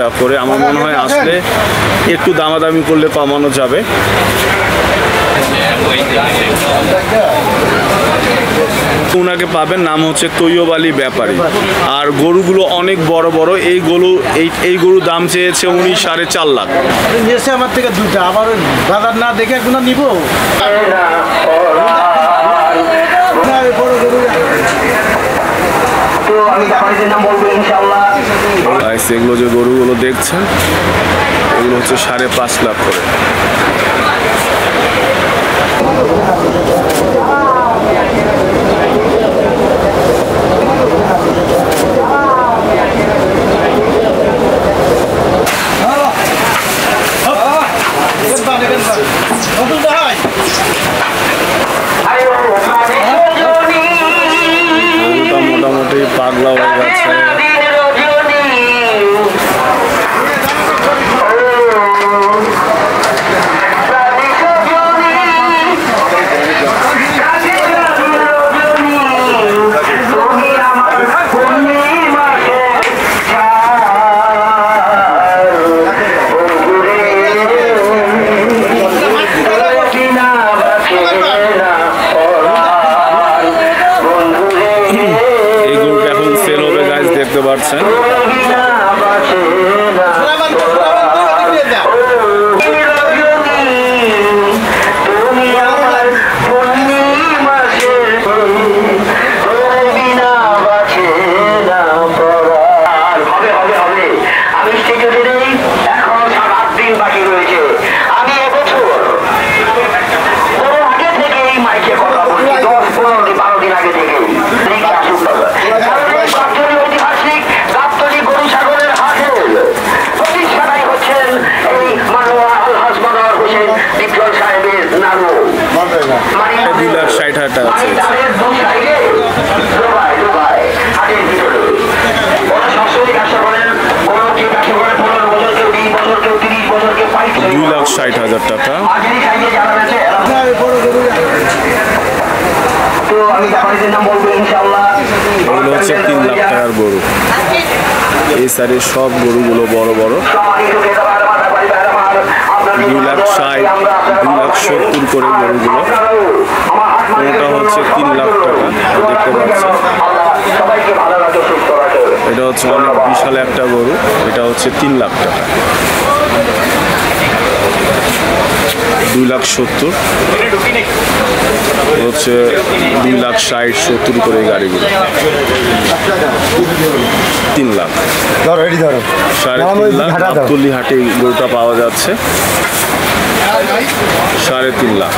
টাকা করে। আমার মনে হয় আসলে একটু দামাদামি করলে কমানো যাবে। ওনাকে পাবেন, নাম হচ্ছে তৈয়ব আলী ব্যাপারী। আর গরুগুলো অনেক বড় বড়। এই গরুর দাম চেয়েছে উনি 4.5 লাখ। নিয়েছে আমার থেকে দুইটা, আবার বাজার না দেখে একগুলো নিব। এগুলো যে গরুগুলো দেখছেন এগুলো হচ্ছে 5.5 লাখ করে। মোটামুটি পাগলা হয়ে গেছে। দেখতে পাচ্ছেন টাকা। এগুলো হচ্ছে 3 লাখ টাকার গরু। এই সাইডের সব গরুগুলো বড় বড়। 2,60,000, 2,70,000 করে গরুগুলো। এটা হচ্ছে 3 লাখ টাকা দেখতে পাচ্ছেন। এটা হচ্ছে অনেক বিশাল একটা গরু। এটা হচ্ছে 3 লাখ টাকা। 2,70,000 হচ্ছে 2,60,000-70,000 করে এই গাড়িগুলো। 3 লাখ। 3.5 লাখ গাবতলী হাটে গরুটা পাওয়া যাচ্ছে। 3.5 লাখ।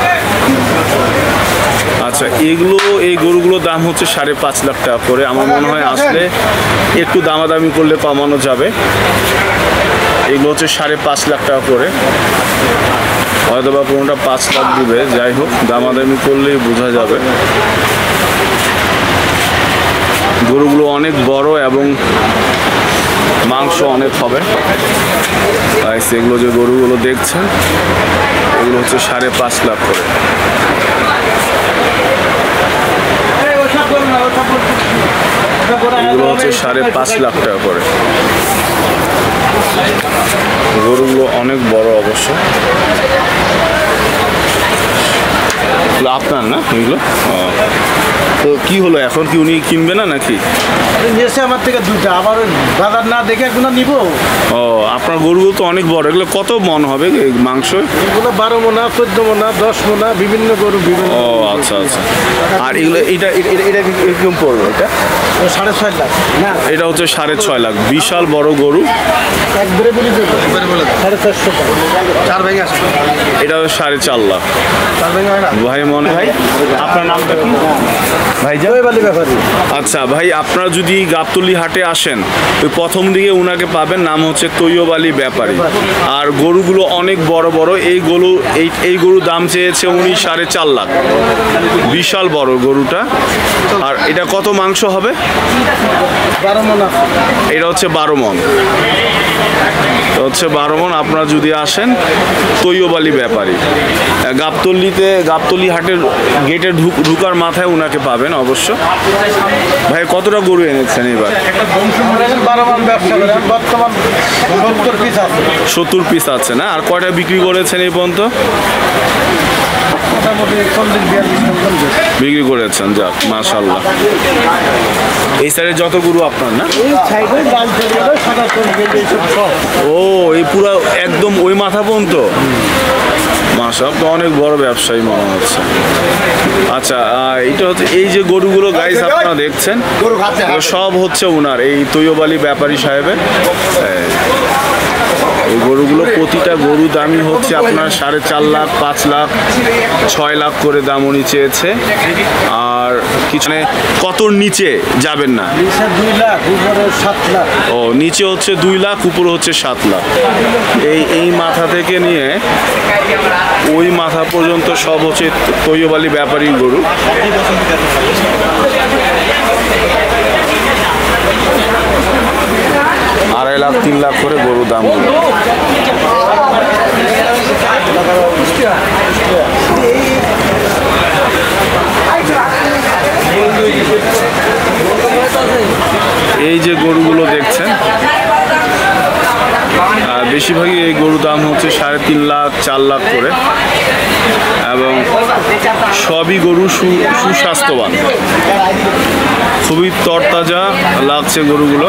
আচ্ছা, এই গরুগুলোর দাম হচ্ছে 5.5 লাখ টাকা করে। আমার মনে হয় আসলে একটু দামাদামি করলে কমানো যাবে। এগুলো হচ্ছে 5.5 লাখ টাকা করে। হয়তো বা কোনোটা 5 লাখ দিবে। যাই হোক, দামাদামি করলেই বোঝা যাবে। গরুগুলো অনেক বড় এবং মাংস অনেক হবে। এগুলো যে গরুগুলো দেখছেন এগুলো হচ্ছে 5.5 লাখ করে। এগুলো হচ্ছে 5.5 লাখ টাকা করে। গরুগুলো অনেক বড় অবশ্য। আপনার না এগুলো? তো কি হলো এখন, কি উনি কিনবে না নাকি? নিয়েছে আমার থেকে দুইটা, আবার বাজার না দেখে একগুলো নিব। ও, আপনার গরুগুলো তো অনেক বড়। এগুলো কত মন হবে মাংস? এগুলো 12 মোনা, 14 মোনা, 10 মোনা, বিভিন্ন গরু বিভিন্ন। ও আচ্ছা আচ্ছা। আর এগুলো এটা কিরকম পড়বে? এটা 6.5 লাখ না, এটা হচ্ছে 6.5 লাখ। বিশাল বড় গরু। একবারে বলি তো 450 টাকা। 4 ভেঙে আসে। এটা হচ্ছে 4.5 লাখ। 4 ভেঙে হয় না ভাই? মনে হয় আপনার নামটা কি? ভাই তৈয়ব আলী ব্যাপারী। আচ্ছা ভাই, আপনারা যদি গাবতলী হাটে আসেন ওই প্রথম দিকে উনাকে পাবেন, নাম হচ্ছে তৈয়ব আলী ব্যাপারী। আর গরুগুলো অনেক বড় বড়। এই গরুর দাম চেয়েছে উনি 4.5 লাখ। বিশাল বড় গরুটা। আর এটা কত মাংস হবে? 12 মণ। এটা হচ্ছে 12 মণ। হচ্ছে 12 মণ। আপনারা যদি আসেন তৈয়ব আলী ব্যাপারী, গাবতলী হাটের গেটে ঢুকার মাথায় উনাকে পাবেন অবশ্য। ভাই কতটা গরু এনেছেন এবার? 70 পিস আছে না? আর কয়টা বিক্রি করেছেন এই পর্যন্ত? বিক্রি করেছেন, যাক মাশাআল্লাহ। এই সাইডে যত গরু আপনার না? ও এই পুরো একদম ওই মাথা পর্যন্ত? মাশাআল্লাহ, তো অনেক বড় ব্যবসায়ী মনে হচ্ছে। আচ্ছা, এটা হচ্ছে এই যে গরুগুলো গাইস আপনারা দেখছেন, সব হচ্ছে উনার এই তৈয়ব আলী ব্যাপারী সাহেবের। এই গরুগুলো প্রতিটা গরু দামই হচ্ছে আপনার 4.5 লাখ, 5 লাখ, 6 লাখ করে দাম উনি চেয়েছে। আর কিছু কতর নিচে যাবেন না? 2 লাখ, উপরে 7 লাখ। ও নিচে হচ্ছে 2 লাখ, উপরে হচ্ছে 7 লাখ। এই মাথা থেকে নিয়ে ওই মাথা পর্যন্ত সব হচ্ছে তৈয়ব আলী ব্যাপারীর গরু। 2.5 লাখ 3 লাখ করে গরু দাম। এই যে গরুগুলো দেখছেন বেশিরভাগই এই গরুর দাম হচ্ছে 3.5 লাখ 4 লাখ করে, এবং সবই গরু সুস্বাস্থ্যবান, খুবই তরতাজা লাগছে গরুগুলো।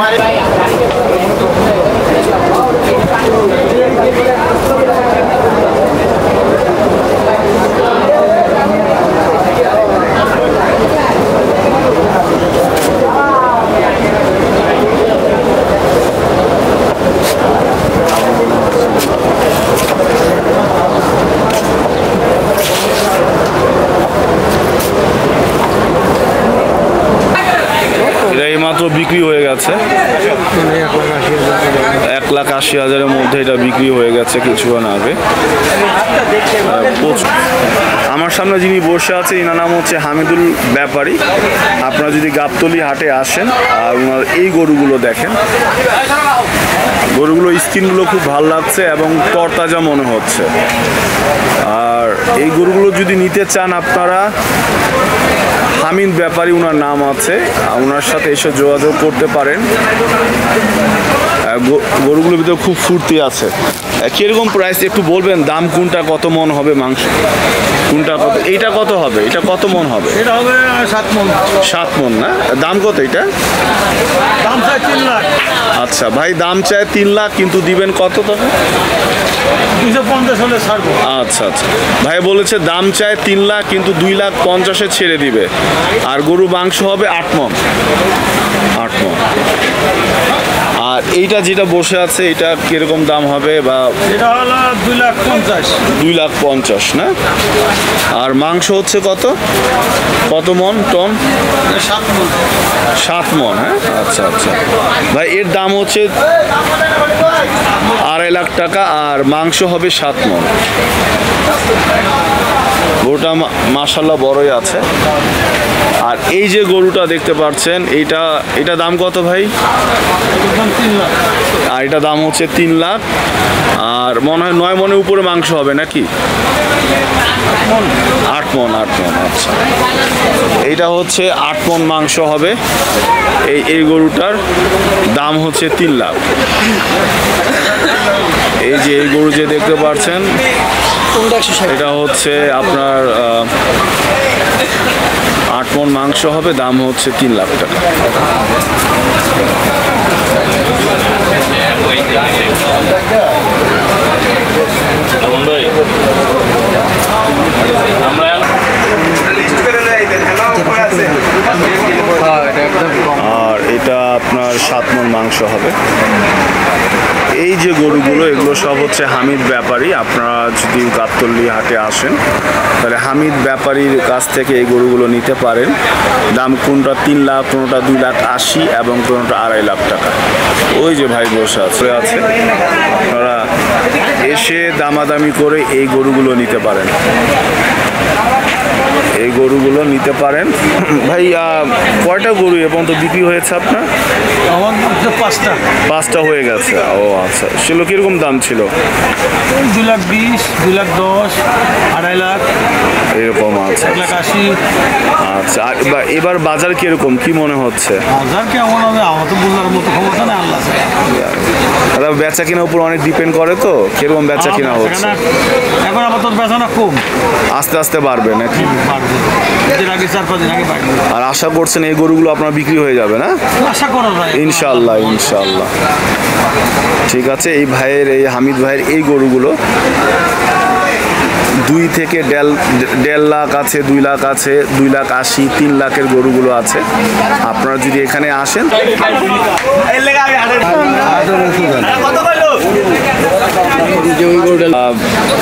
বিক্রি হয়ে গেছে 1,80,000-এর মধ্যে এটা বিক্রি হয়ে গেছে কিছুক্ষণ আগে। আমার সামনে যিনি বসে আছে এনার নাম হচ্ছে হামিদুল ব্যাপারী। আপনারা যদি গাবতলী হাটে আসেন আর ওনার এই গরুগুলো দেখেন, গরুগুলো স্কিনগুলো খুব ভালো লাগছে এবং তরতাজা মনে হচ্ছে। আর এই গরুগুলো যদি নিতে চান আপনারা, হামিদ ব্যাপারী ওনার নাম আছে, ওনার সাথে এসে যোগাযোগ করতে পারেন। গরুগুলোর ভিতরে খুব ফুর্তি আছে। কিরকম প্রাইস একটু বলবেন? দাম কোনটা কত মন হবে মাংস? কোনটা কত? এইটা কত হবে? এটা কত মন হবে? এটা হবে 7 মণ। 7 মণ না? দাম কত এটা? দাম চাই 3 লাখ। আচ্ছা ভাই, দাম চায় 3 লাখ, কিন্তু দিবেন কত টাকা? 250 হলে ছাড়বো। আচ্ছা আচ্ছা, ভাই বলেছে দাম চায় 3 লাখ, কিন্তু 2,50,000-এ ছেড়ে দিবে। আর গরু মাংস হবে 8 মণ। 8 মণ। আর এইটা যেটা বসে আছে এটা কিরকম দাম হবে? বা এটা হলো 2,50,000। 2,50,000 না? আর মাংস হচ্ছে কত কত মণ টন? 7 মণ। 7 মণ, হ্যাঁ। আচ্ছা আচ্ছা ভাই, এর দাম হচ্ছে 2.5 লাখ টাকা, আর মাংস হবে 7 মণ। গরুটা মাশাআল্লাহ বড়ই আছে। আর এই যে গরুটা দেখতে পাচ্ছেন, এটা দাম কত ভাই? 3 লাখ। আর এটা দাম হচ্ছে 3 লাখ। আর মনে হয় 9 মণের উপরে মাংস হবে নাকি? 8 মণ। আচ্ছা, এইটা হচ্ছে 8 মণ মাংস হবে। এই গরুটার দাম হচ্ছে 3 লাখ। এই যে এই গরু যে দেখতে পাচ্ছেন, এটা হচ্ছে আপনার 8 মণ মাংস হবে, দাম হচ্ছে 3 লাখ টাকা। আর এটা আপনার 7 মণ মাংস হবে। এই যে গরুগুলো, এগুলো সব হচ্ছে হামিদ ব্যাপারী। আপনারা যদি গাবতলী হাটে আসেন তাহলে হামিদ ব্যাপারীর কাছ থেকে এই গরুগুলো নিতে পারেন। দাম কোনটা 3 লাখ, কোনোটা 2,80,000 এবং কোনোটা 2.5 লাখ টাকা। ওই যে ভাই বসে আছে, আপনারা এসে দামাদামি করে এই গরুগুলো নিতে পারেন। এই গরুগুলো নিতে পারেন। ভাই কয়টা গরু এবং তো বিক্রি হয়েছে আপনার? আমার 5টা হয়ে গেছে। ও আচ্ছা, সেগুলো কীরকম দাম ছিল? 2,20,000, 2,10,000, 2,50,000, এরকম আছে। 1,80,000। আচ্ছা, এবার বাজার কিরকম কি মনে হচ্ছে? বাজার কেমন হবে আমার তো বলার মতো ক্ষমতা নেই, আল্লাহ দাদা বেচা কেনার উপর অনেক ডিপেন্ড করে, তো কিরকম বেচা কেনা হচ্ছে? এখন আমার তো বেচানা কম, আস্তে আস্তে বাড়বে নাকি? বাড়বে, এর আগে 4-5 দিন আগে বাড়বে। আর আশা করছেন এই গরুগুলো আপনার বিক্রি হয়ে যাবে না? আশা করা যায় ইনশাল্লাহ ইনশাল্লাহ। ঠিক আছে, এই ভাইয়ের, এই হামিদ ভাইয়ের এই গরুগুলো 2 থেকে 1.5 লাখ আছে, 2 লাখ আছে, 2,80,000, 3 লাখের গরুগুলো আছে। আপনারা যদি এখানে আসেন,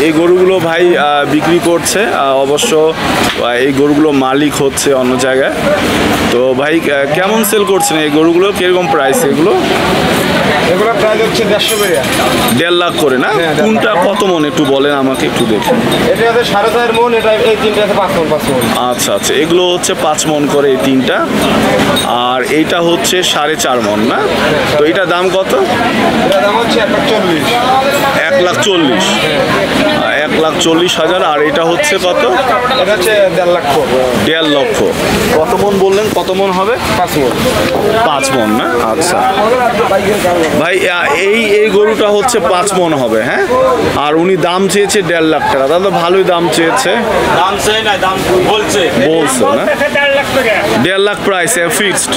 এই গরুগুলো ভাই বিক্রি করছে। অবশ্য এই গরুগুলো মালিক হচ্ছে অন্য জায়গায়। তো ভাই কেমন সেল করছেন এই গরুগুলো? কিরকম প্রাইস এগুলো? এগুলো প্রাইস হচ্ছে 150 করে। 1.5 লাখ করে না? কোনটা কত মন একটু বলেন আমাকে, একটু দেখি। এটা হচ্ছে 4.5 মন, এটা এই তিনটা আছে 5 মন। আচ্ছা আচ্ছা, এগুলো হচ্ছে 5 মন করে এই তিনটা, আর এইটা হচ্ছে 4.5 মন না? তো এটা দাম কত? এটার দাম হচ্ছে 1,40,000। 1,40,000, 1,40,000। আর এটা হচ্ছে কত? এটা হচ্ছে 1.5 লাখ। 1.5 লক্ষ। কত মন বললেন? কত মন হবে? 5 মন। 5 মন না? আচ্ছা ভাই, এই গরুটা হচ্ছে 5 মন হবে, হ্যাঁ? আর উনি দাম চেয়েছে 1.5 লাখ টাকা। তাহলে ভালোই দাম চেয়েছে। দাম চাই না, দাম বলছে না? 1.5 লাখ প্রাইস ফিক্সড।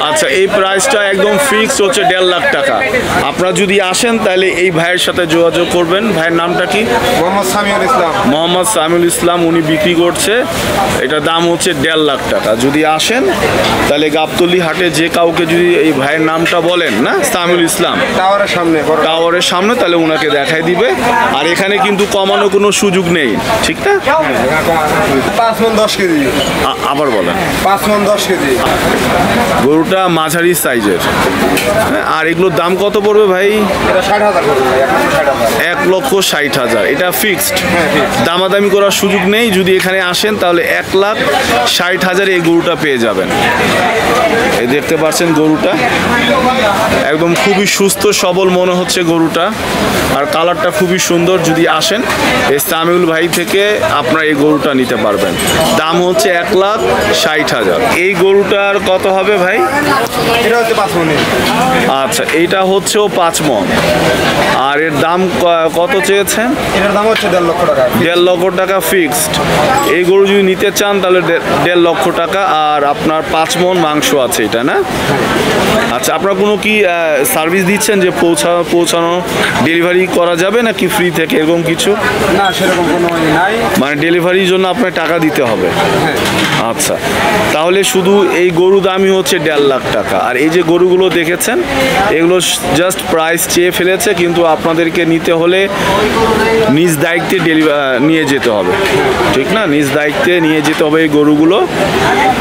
আচ্ছা, এই প্রাইসটা একদম ফিক্সড হচ্ছে 1.5 লাখ টাকা। আপনারা যদি আসেন তাহলে এই ভাইয়ের সাথে যোগাযোগ করবেন। ভাইয়ের নামটা কি? মোহাম্মদ সামিউল ইসলাম। উনি বিক্রি করছে, এটার দাম হচ্ছে 1.5 লাখ টাকা। যদি আসেন তাহলে গাবতলী হাটে যে কাউকে যদি এই ভাইয়ের নামটা বলেন না, সামিউল ইসলাম, টাওয়ারের সামনে, তাহলে উনাকে দেখাই দিবে। আর এখানে কিন্তু কমানো কোনো সুযোগ নেই, ঠিক না? 5 মন 10 কেজি। আবার বলেন। 5 মন 10 কেজি। গরুটা মাঝারি সাইজের। আর এগুলোর দাম কত পড়বে ভাই? এটা 60,000 করে ভাই, 1,60,000। এটা ফিক্সড, দামাদামি করার সুযোগ নেই। যদি এখানে আসেন তাহলে 1,60,000 এই গরুটা পেয়ে যাবেন। এই দেখতে পাচ্ছেন গরুটা একদম খুবই সুস্থ সবল মনে হচ্ছে গরুটা, আর কালারটা খুবই সুন্দর। যদি আসেন এই সামিউল ভাই থেকে আপনারা এই গরুটা নিতে পারবেন। দাম হচ্ছে 1,60,000। এই গরুটার কত হবে ভাই? এটা হচ্ছে 5 মন। আচ্ছা, এইটা হচ্ছেও 5 মন। আর এর দাম কত চেয়েছেন? এটার দাম হচ্ছে 1.5 লক্ষ টাকা। 1.5 লক্ষ টাকা ফিক্সড। এই গরু যদি নিতে চান তাহলে 1.5 লক্ষ টাকা। আর আপনার 5 মন মাংস আছে এটা না? আচ্ছা, আপনারা কোনো কি সার্ভিস দিচ্ছেন যে পৌঁছানো ডেলিভারি করা যাবে নাকি ফ্রি থেকে এরকম কিছু? না, সেরকম কোনো নাই। মানে ডেলিভারির জন্য আপনার টাকা দিতে হবে? আচ্ছা, তাহলে শুধু এই গরু দামই হচ্ছে 1.5 লাখ টাকা। আর এই যে গরুগুলো দেখেছেন এগুলো জাস্ট প্রাইস চেয়ে ফেলেছে, কিন্তু আপনাদেরকে নিতে হলে নিজ দায়িত্বে নিয়ে যেতে হবে, ঠিক না? নিজ দায়িত্বে নিয়ে যেতে হবে এই গরুগুলো।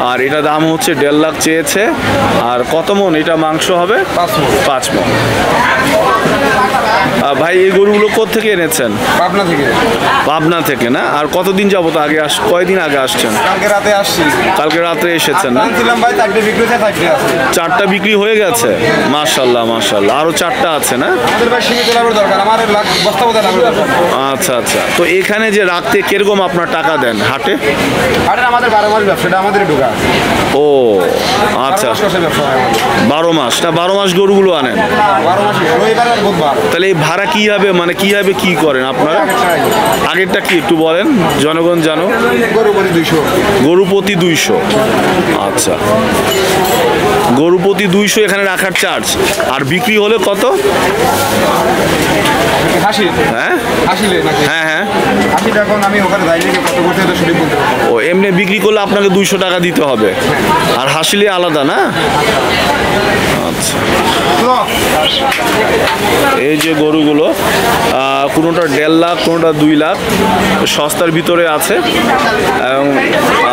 আর এটা দাম হচ্ছে 1.5 লাখ চেয়েছে। আর কত মন এটা মাংস হবে? 5 মন। ভাই এই গরুগুলো কোত্থেকে এনেছেন? পাবনা থেকে। পাবনা থেকে না? আর কতদিন যাবত আগে কয়দিন আগে আসছেন? কালকে রাতে আসছি। কালকে রাতে এসেছেন না? আনছিলাম ভাই, 4টে বিক্রি হয়েছে, 4টে আছে। 4টা বিক্রি হয়ে গেছে? মাশাআল্লাহ মাশাআল্লাহ। আরো 4টা আছে না? আমাদের ভাই সীমিত লাভের দরকার, আমার বস্তা বোঝা লাভের দরকার। আচ্ছা আচ্ছা। তো এখানে যে রাখতে কিরকম আপনার টাকা দেন হাটে? হাটে আমাদের 12 মাস ব্যবসা, এটা আমাদেরই ঢোকা। ও আচ্ছা, 12 মাস না? 12 মাস গরুগুলো আনেন? 12 মাস, রবিবার আর বুধবার। তাহলে এই ভাড়া কি হবে, মানে কিভাবে কি করেন আপনারা? আগেরটা কি একটু বলেন, জনগণ জানো। গরু প্রতি 200। গরু প্রতি 200। আচ্ছা, গরু প্রতি 200 এখানে রাখার চার্জ। আর বিক্রি হলে কত? হ্যাঁ হ্যাঁ হ্যাঁ। এখন আমি ওখানে যাইনি, কত করতে হবে সেটা বলতে পারবো। ও এমনি বিক্রি করলে আপনাকে 200 টাকা দিতে হবে, আর হাসিলে আলাদা না? আচ্ছা, এই যে গরুগুলো কোনোটা 1.5 লাখ, কোনোটা 2 লাখ, সস্তার ভিতরে আছে। এবং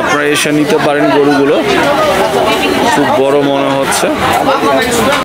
আপনারা এসে নিতে পারেন গরুগুলো, খুব বড় মনে হচ্ছে।